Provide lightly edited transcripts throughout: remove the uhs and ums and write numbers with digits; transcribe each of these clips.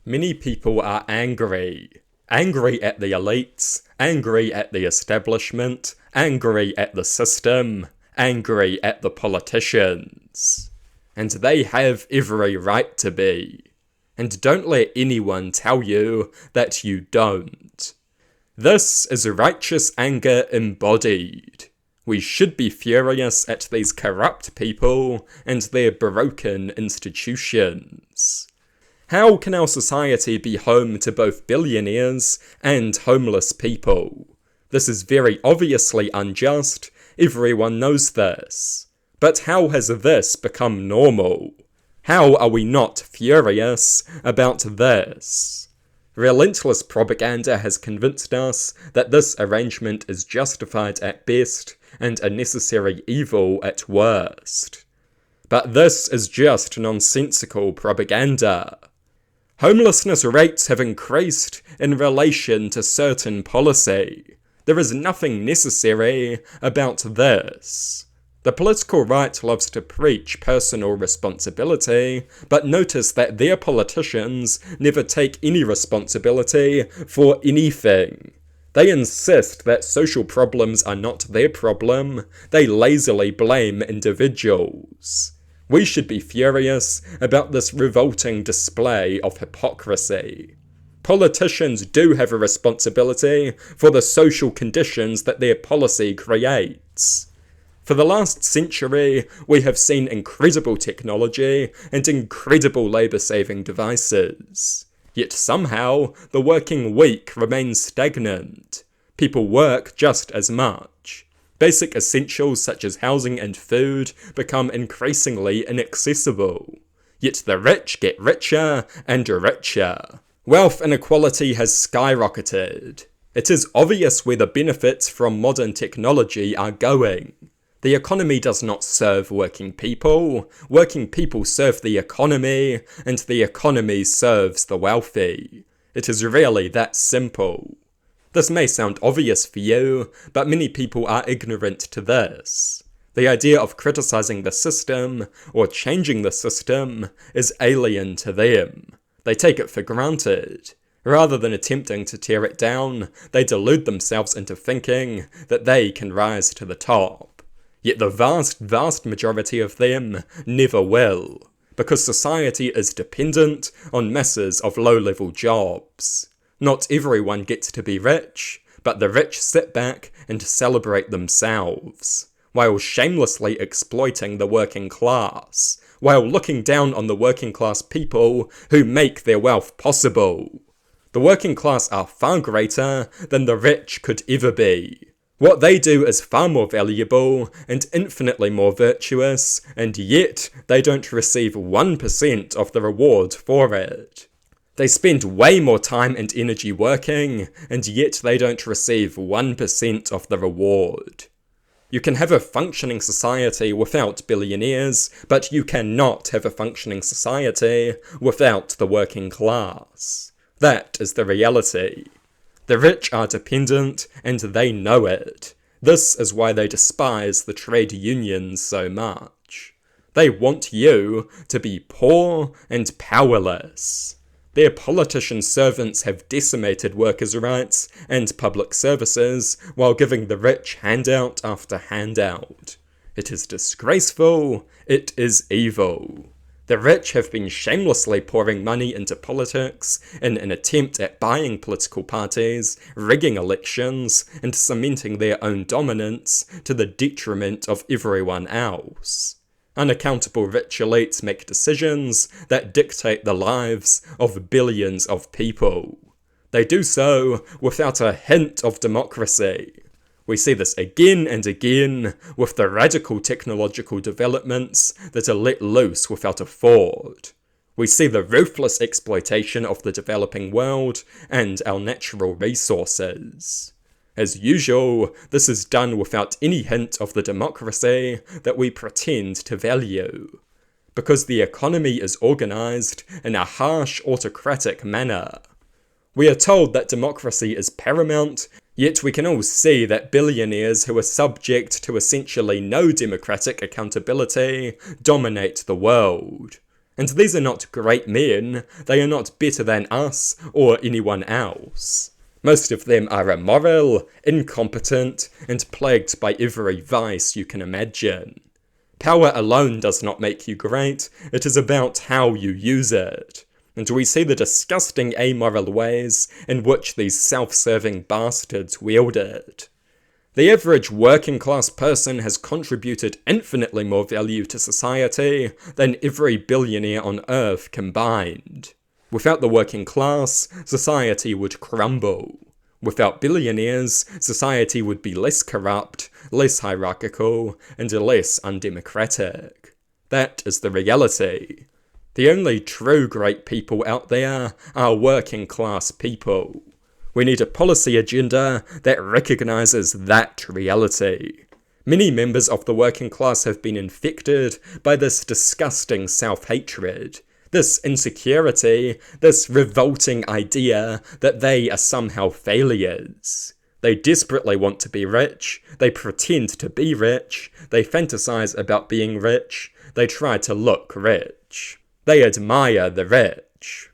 Many people are angry. Angry at the elites, angry at the establishment, angry at the system, angry at the politicians. And they have every right to be. And don't let anyone tell you that you don't. This is righteous anger embodied. We should be furious at these corrupt people and their broken institutions. How can our society be home to both billionaires and homeless people? This is very obviously unjust. Everyone knows this. But how has this become normal? How are we not furious about this? Relentless propaganda has convinced us that this arrangement is justified at best and a necessary evil at worst. But this is just nonsensical propaganda. Homelessness rates have increased in relation to certain policy. There is nothing necessary about this. The political right loves to preach personal responsibility, but notice that their politicians never take any responsibility for anything. They insist that social problems are not their problem. They lazily blame individuals. We should be furious about this revolting display of hypocrisy. Politicians do have a responsibility for the social conditions that their policy creates. For the last century, we have seen incredible technology and incredible labour-saving devices. Yet somehow, the working week remains stagnant. People work just as much. Basic essentials such as housing and food become increasingly inaccessible. Yet the rich get richer and richer. Wealth inequality has skyrocketed. It is obvious where the benefits from modern technology are going. The economy does not serve working people. Working people serve the economy, and the economy serves the wealthy. It is really that simple. This may sound obvious for you, but many people are ignorant to this. The idea of criticizing the system, or changing the system, is alien to them. They take it for granted. Rather than attempting to tear it down, they delude themselves into thinking that they can rise to the top. Yet the vast majority of them never will, because society is dependent on masses of low-level jobs. Not everyone gets to be rich, but the rich sit back and celebrate themselves, while shamelessly exploiting the working class, while looking down on the working class people who make their wealth possible. The working class are far greater than the rich could ever be. What they do is far more valuable and infinitely more virtuous, and yet they don't receive 1% of the reward for it. They spend way more time and energy working, and yet they don't receive 1% of the reward. You can have a functioning society without billionaires, but you cannot have a functioning society without the working class. That is the reality. The rich are dependent, and they know it. This is why they despise the trade unions so much. They want you to be poor and powerless. Their politician servants have decimated workers' rights and public services while giving the rich handout after handout. It is disgraceful. It is evil. The rich have been shamelessly pouring money into politics in an attempt at buying political parties, rigging elections, and cementing their own dominance to the detriment of everyone else. Unaccountable rich elites make decisions that dictate the lives of billions of people. They do so without a hint of democracy. We see this again and again with the radical technological developments that are let loose without a thought. We see the ruthless exploitation of the developing world and our natural resources. As usual, this is done without any hint of the democracy that we pretend to value. Because the economy is organized in a harsh autocratic manner. We are told that democracy is paramount, yet we can all see that billionaires who are subject to essentially no democratic accountability dominate the world. And these are not great men, they are not better than us or anyone else. Most of them are immoral, incompetent, and plagued by every vice you can imagine. Power alone does not make you great, it is about how you use it. And we see the disgusting amoral ways in which these self-serving bastards wield it. The average working class person has contributed infinitely more value to society than every billionaire on Earth combined. Without the working class, society would crumble. Without billionaires, society would be less corrupt, less hierarchical, and less undemocratic. That is the reality. The only true great people out there are working class people. We need a policy agenda that recognizes that reality. Many members of the working class have been infected by this disgusting self-hatred, this insecurity, this revolting idea that they are somehow failures. They desperately want to be rich, they pretend to be rich, they fantasize about being rich, they try to look rich. They admire the rich.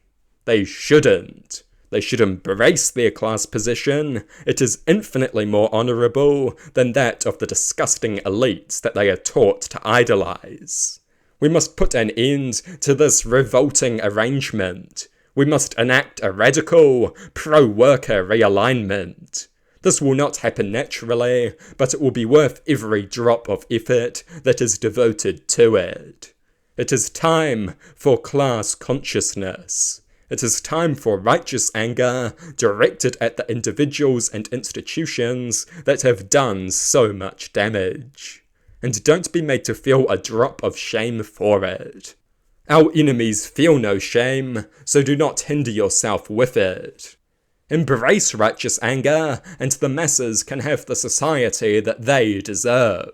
They shouldn't. They should embrace their class position. It is infinitely more honourable than that of the disgusting elites that they are taught to idolize. We must put an end to this revolting arrangement. We must enact a radical, pro-worker realignment. This will not happen naturally, but it will be worth every drop of effort that is devoted to it. It is time for class consciousness. It is time for righteous anger directed at the individuals and institutions that have done so much damage. And don't be made to feel a drop of shame for it. Our enemies feel no shame, so do not hinder yourself with it. Embrace righteous anger, and the masses can have the society that they deserve.